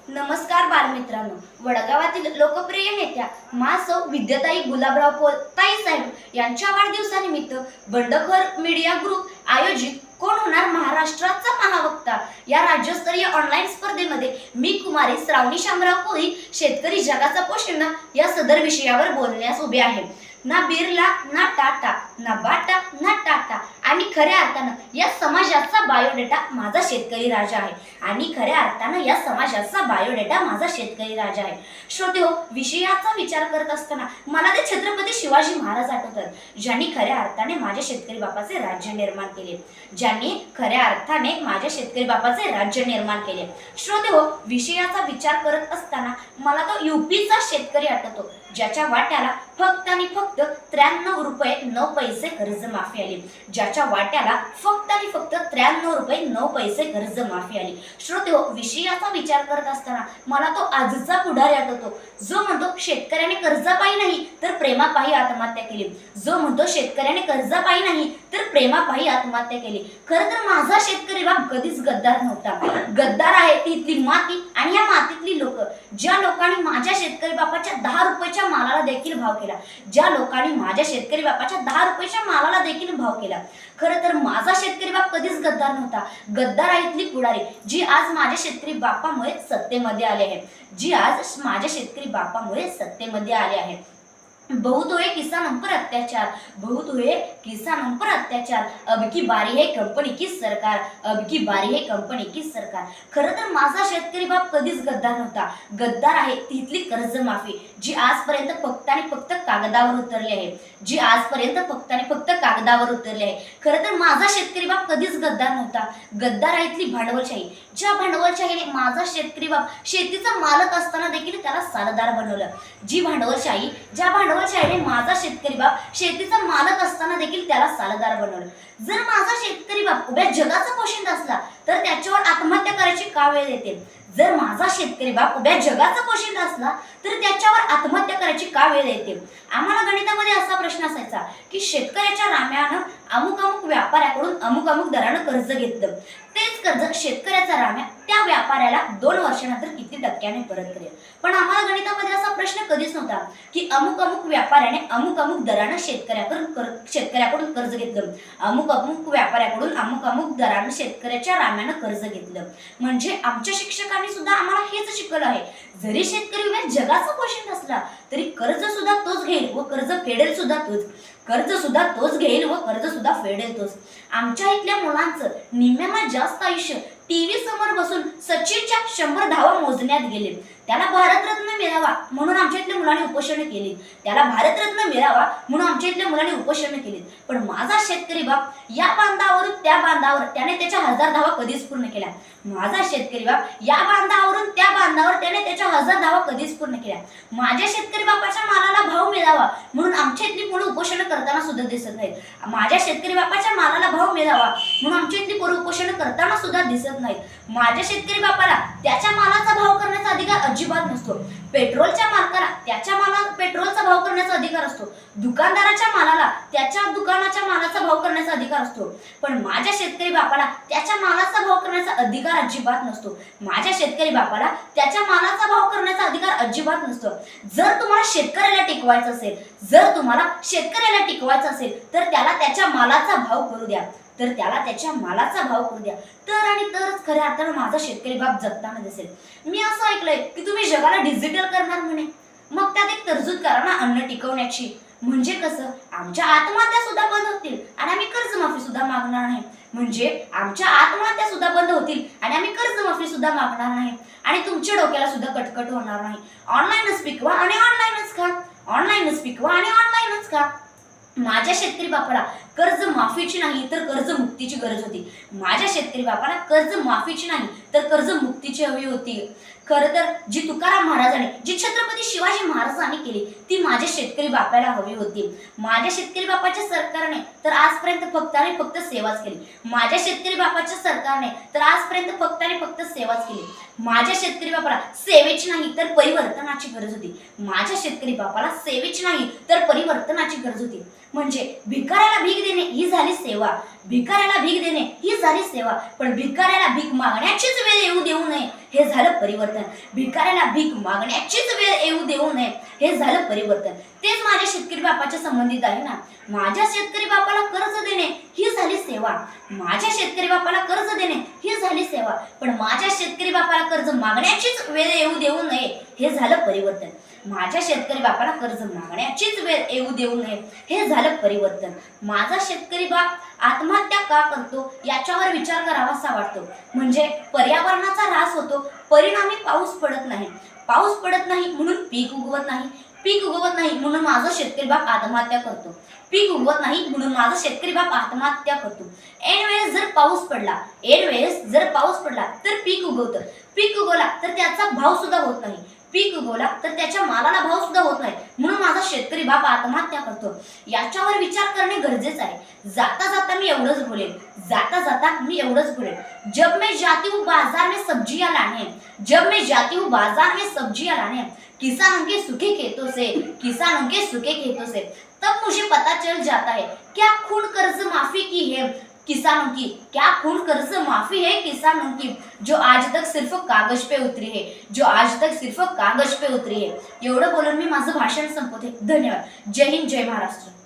नमस्कार बालमित्रांनो, वडगावातील लोकप्रिय नेत्या सौ विद्याताई गुलाबराव ताई साहेब यांच्या वाढदिवसानिमित्त बंडखोर मीडिया ग्रुप आयोजित कोण होणार महाराष्ट्राचा महावक्ता या राज्यस्तरीय ऑनलाईन स्पर्धेमध्ये मी कुमारी श्रावणी शामराव कोळी शेतकरी जगाचा पोशिंदा या सदर विषयावर बोलण्यास उभे आहे। ना बिर्ला, ना टाटा, ना बाटा, ना टाटा आणि खऱ्या अर्थानं या समाजाचा बायोडेटा माझा शेतकरी राजा आहे आणि खऱ्या अर्थानं या समाजाचा बायोडेटा माझा शेतकरी राजा आहे। श्रोतेहो, विषयाचा विचार करत असताना मला ते छत्रपती शिवाजी महाराज आठवतात, ज्यांनी खऱ्या अर्थाने माझ्या शेतकरी बापाचे राज्य निर्माण केले, ज्यांनी खऱ्या अर्थाने माझ्या शेतकरी बापाचे राज्य निर्माण केले। श्रोतेहो, विषयाचा विचार करत असताना मला तो यूपीचा शेतकरी आठवतो, ज्याच्या वाट्याला फक्त आणि फक्त 93 रुपये 9 पैसे कर्जमाफी आली, ज्याच्या वाट्याला फक्त आणि फक्त 93 रुपये 9 पैसे कर्जमाफी आली। श्रोतेहो, विषयाचा विचार करत असताना मला तो आजचा पुढारी आठवतो, जो म्हणतो शेतकऱ्याने कर्जापायी नाही तर प्रेमापायी आत्महत्या केली, जो म्हणतो शेतकऱ्याने कर्जापायी नाही तर प्रेमापायी आत्महत्या केली। खरं तर माझा शेतकरी बाप कधीच गद्दार नव्हता। गद्दार आहे ती माती आणि या मातीतली लोक, ज्या लोकांनी माझ्या शेतकरी बापाच्या 10 रुपयाच्या मालाला देखील भाव केला, ज्या लोकांनी माझ्या शेतकरी बापाच्या 10 रुपयाच्या मालाला देखील भाव केला। खरं तर माझा शेतकरी बाप कधीच गद्दार नव्हता। गद्दार आहे ती पुढारी, जी आज माझ्या शेतकरी बापामुळे सत्तेमध्ये आले आहे, जी आज माझ्या शेतकरी बापामुळे सत्तेमध्ये आले आहे। बहुत हुए किसानों पर अत्याचार, बहुत हुए किसानों पर अत्याचार, अब की बारी है कंपनी की सरकार, अब की बारी है कंपनी की सरकार। खरं तर माझा शेतकरी बाप कधीच गद्दार नव्हता। गद्दार आहे तिथली कर्जमाफी, जी आजपर्यंत फक्त आणि फक्त कागदावर उतरली आहे, जी आजपर्यंत फक्त आणि फक्त कागदावर उतरली आहे। खरं तर माझा शेतकरी बाप कधीच गद्दार नव्हता। गद्दार आहे इथली भांडवलशाही, ज्या भांडवलशाहीने माझा शेतकरी बाप शेतीचा मालक असताना देखील त्याला सालदार बनवलं, जी भांडवलशाही शाहीने माझा शेतकरी बाप शेतीचा मालक असताना देखील त्याला सालदार बनवलं। जर माझा शेतकरी बाप उभ्या जगाचा पोशिंदा असला तर त्याच्यावर आत्महत्या करायची का वेळ येते? जर माझा शेतकरी बाप उभ्या जगाचा पोशिंदा असला तर त्याच्यावर आत्महत्या करायची का वेळ येते? आम्हाला गणितामध्ये असा प्रश्न असायचा की शेतकऱ्याच्या राम्यानं अमुक अमुक व्यापाऱ्याकडून अमुक अमुक दरानं कर्ज घेतलं, तेच कर्ज शेतकऱ्याचा राम्या त्या व्यापाऱ्याला 2 वर्षानंतर किती टक्क्याने परत करेल। पण आम्हाला गणितामध्ये असा प्रश्न कधीच नव्हता की अमुक अमुक व्यापाऱ्याने अमुक अमुक दरानं शेतकऱ्याकडून कर्ज घेतलं, अमुक अमुक व्यापाऱ्याकडून अमुक अमुक दरानं शेतकऱ्याच्या राम्यानं कर्ज घेतलं। म्हणजे आमच्या शिक्षकांनी सुद्धा आम्हाला हेच शिकवलं आहे, जरी शेतकरी उभ्या जगाचा पोशिंदा असला तरी कर्ज सुद्धा तोच घेईल व कर्ज फेडेल सुद्धा तोच, कर्ज सुद्धा तोच घेईल व कर्ज सुद्धा फेडेल तोच। आमच्या इथल्या मुलांचं निम्म्याला जास्त आयुष्य टीव्ही समोर बसून सचिनच्या 100 धावा मोजण्यात गेले। त्याला भारतरत्न मिळावा म्हणून आमच्या इथल्या मुलांनी उपोषण केली, त्याला भारतरत्न मिळावा म्हणून आमच्या इथल्या मुलांनी उपोषण केली। पण माझा शेतकरी बाप या बांधावरून त्या बांधावर त्याने त्याच्या 1000 धावा कधीच पूर्ण केल्या। माझा शेतकरी बाप या बांधावरून त्या बांधावर त्याने त्याच्या 1000 धावा कधीच पूर्ण केल्या। माझ्या शेतकरी बापाच्या मालाला भाव मिळावा म्हणून आमच्या इथली मुलं उपोषण करताना सुद्धा दिसत नाहीत। माझ्या शेतकरी बापाच्या मालाला भाव मिळावा म्हणून आमच्या इथली पोरं उपोषण करताना सुद्धा दिसत नाहीत। माझ्या शेतकरी बापाला त्याच्या मालाचा भाव करण्याचा अधिकार अजिबात नसतो। पेट्रोलच्या मालकाला त्याच्या मालाला पेट्रोलचा भाव करण्याचा अधिकार असतो, दुकानदाराच्या मालाला त्याच्या दुकानाच्या मालाचा भाव करण्याचा अधिकार असतो। पण माझ्या शेतकरी बापाला त्याच्या मालाचा भाव करण्याचा अधिकार अजिबात नसतो। माझ्या शेतकरी बापाला त्याच्या मालाचा भाव करण्याचा अधिकार अजिबात नसतो। जर तुम्हाला शेतकऱ्याला टिकवायचं असेल, जर तुम्हाला शेतकऱ्याला टिकवायचं असेल तर त्याला त्याच्या मालाचा भाव करू द्या, तर त्याला त्याच्या मालाचा भाव करू द्या, तर आणि तरच खऱ्या अर्थानं माझा शेतकरी बाप जगताना दिसेल। मी असं ऐकलंय की तुम्ही जगाला डिजिटल करणार म्हणे, मग त्यात एक तरतूद करा ना अन्न टिकवण्याची। म्हणजे कसं, आमच्या आत्महत्या सुद्धा बंद होतील आणि आम्ही कर्जमाफी सुद्धा मागणार नाही। म्हणजे आमच्या आत्महत्या सुद्धा बंद होतील आणि आम्ही कर्जमाफी सुद्धा मागणार नाही आणि तुमच्या डोक्याला सुद्धा कटकट होणार नाही। ऑनलाईनच पिकवा आणि ऑनलाईनच खा, ऑनलाईनच पिकवा आणि ऑनलाईनच खा। माझ्या शेतकरी बापाला कर्ज माफीची नाही तर कर्ज मुक्तीची गरज होती। माझ्या शेतकरी बापाला कर्ज माफीची नाही तर कर्ज मुक्तीची हवी होती। खरं तर जी तुकाराम महाराजांनी, जी छत्रपती शिवाजी महाराजांनी केली ती माझ्या शेतकरी बापाला हवी होती. माझ्या शेतकरी बापाच्या सरकारने तर आजपर्यंत फक्त आणि फक्त सेवाच केली. माझ्या शेतकरी बापाच्या सरकारने तर आजपर्यंत फक्त आणि फक्त सेवाच केली. माझ्या शेतकरी बापाला सेवेची नाही तर परिवर्तनाची गरज होती. माझ्या शेतकरी बापाला सेवेची नाही तर परिवर्तनाची गरज होती. म्हणजे भिकाऱ्याला भीक देणे ही झाली सेवा, भिकाऱ्याला भीक देणे ही झाली सेवा, पण भिकाऱ्याला भीक मागण्याचीच वेळ येऊ देऊ नये हे झालं परिवर्तन. भिकाऱ्याला भीक मागण्याचीच वेळ येऊ देऊ नये हे झालं परिवर्तन. तेच माझ्या शेतकरी बापाच्या संबंधित आहे ना. माझ्या शेतकरी बापाला कर्ज देणे ही झाली सेवा, माझ्या शेतकरी बापाला कर्ज देणे ही झाली सेवा, पण माझ्या शेतकरी बापाला कर्ज मागण्याचीच वेळ येऊ देऊ नये हे झालं परिवर्तन. माझ्या शेतकरी बापाला कर्ज मागण्याचीच वेळ येऊ देऊ नये हे झालं परिवर्तन. माझा शेतकरी बाप आत्महत्या का करतो याच्यावर विचार करावासा वाटतो. म्हणजे पर्यावरणाचा ऱ्हास होतो, परिणामी पाऊस पडत नाही. पाऊस पडत नाही म्हणून पीक उगवत नाही. पीक उगवत नाही म्हणून माझा शेतकरी बाप आत्महत्या करतो. पीक उगवत नाही म्हणून माझा शेतकरी बाप आत्महत्या करतो. ऐन वेळेस जर पाऊस पडला तर पीक उगवतं. पीक उगवला तर त्याचा भाव सुद्धा होत नाही. पीक उगवला तर त्याच्या मालाला भाव सुद्धा होत नाही म्हणून माझा शेतकरी बाप आत्महत्या करतो. याच्यावर विचार करणे गरजेचं आहे. जाता जाता मी एवढंच बोलेन, जब मैं जाती हूँ बाजार में सब्जियां लाने, किसानों के सूखे खेतों से, तब मुझे पता चल जाता है क्या खून कर्ज माफी की है किसानों की, जो आज तक सिर्फ कागज पे उतरी है. एवढं बोलून मी माझं भाषण संपवते. धन्यवाद. जय हिंद, जय महाराष्ट्र.